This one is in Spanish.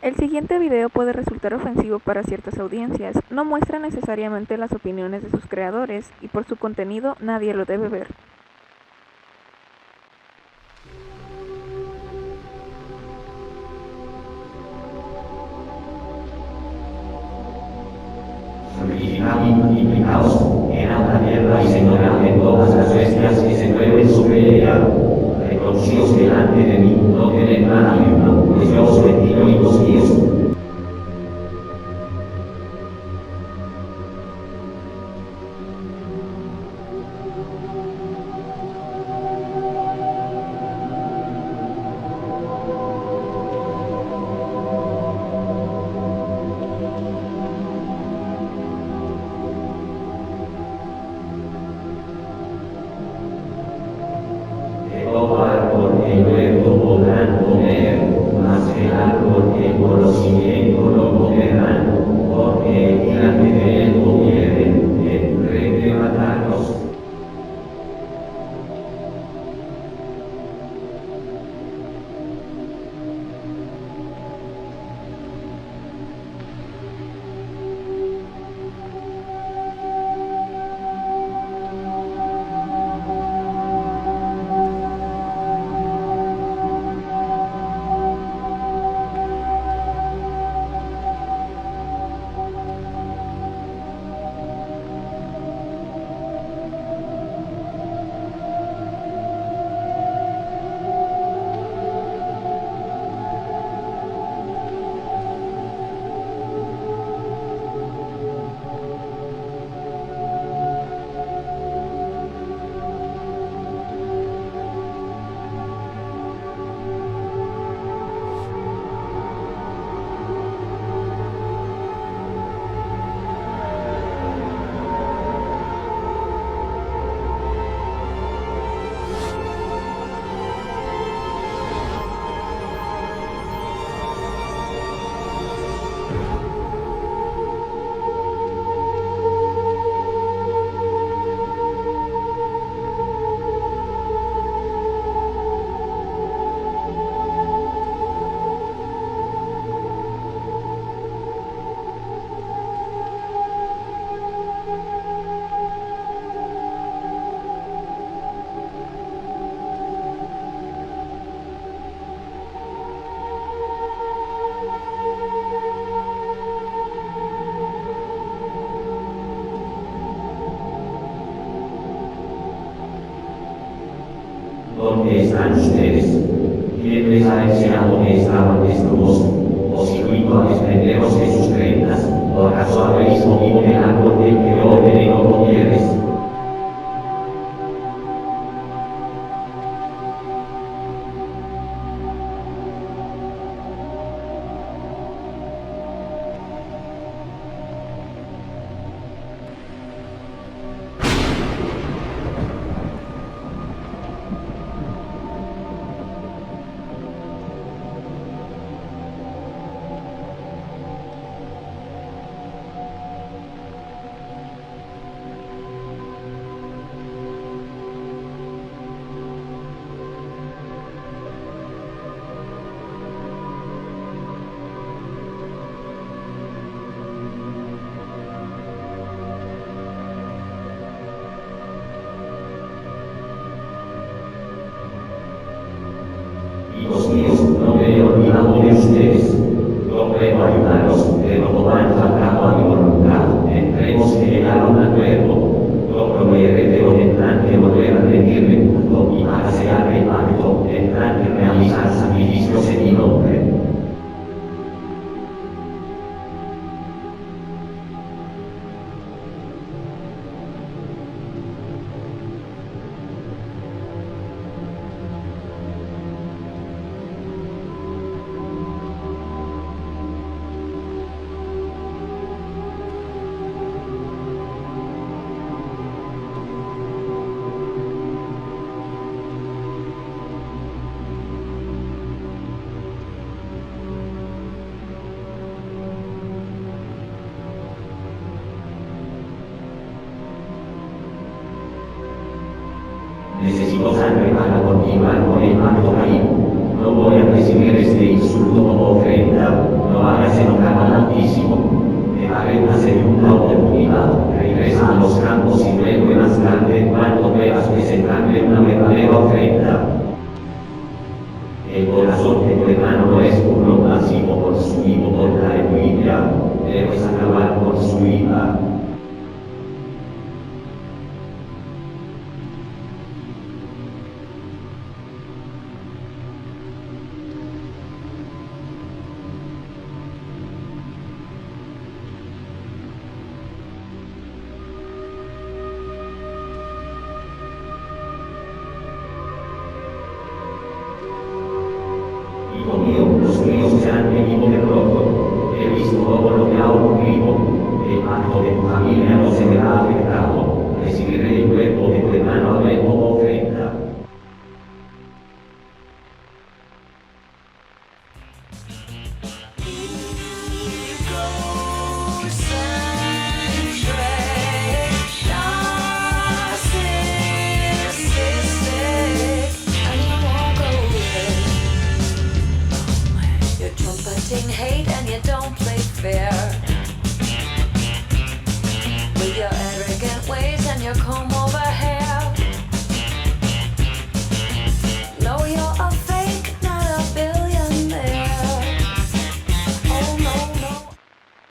El siguiente video puede resultar ofensivo para ciertas audiencias, no muestra necesariamente las opiniones de sus creadores y por su contenido nadie lo debe ver. Implicados en la tierra y señorean en todas las bestias que se mueven sobre ella. Reconocidos delante de mí, no tienen nada ninguno, pues yo os bendigo y os guío. De todo árbol que luego podrán comer, mas el árbol que conocimiento no comerán, porque delante de él comieren, tendré que matarlos. ¿Dónde están ustedes? ¿Quién les ha enseñado que estaban desnudos? ¿Os invito a desprenderos de sus prendas? ¿O acaso habéis comido el árbol del que yo ordené no comieres? Hijos míos, no me he olvidado de ustedes. Yo puedo ayudaros, pero no han faltado a mi voluntad. Entremos que llegaron a acuerdo. Yo prometeré tendrán que volver a rendirme culto y para sellar el pacto tendrán que realizar sacrificios en mi nombre. Necesito sangre para continuar con el pacto ahí. No voy a recibir este insulto como ofrenda. regresa a los campos y luego en más tarde cuando veas presentarme una verdadera ofrenda. El corazón de tu hermano no es uno pasivo consumido por la envidia, debes acabar con su vida. Hijo mío, los míos se han venido de pronto. He visto todo lo que ha ocurrido. El pacto de tu familia no se verá afectado. Recibiré el cuerpo de tu hermano Abel como ofrenda. Hate and you don't play fair.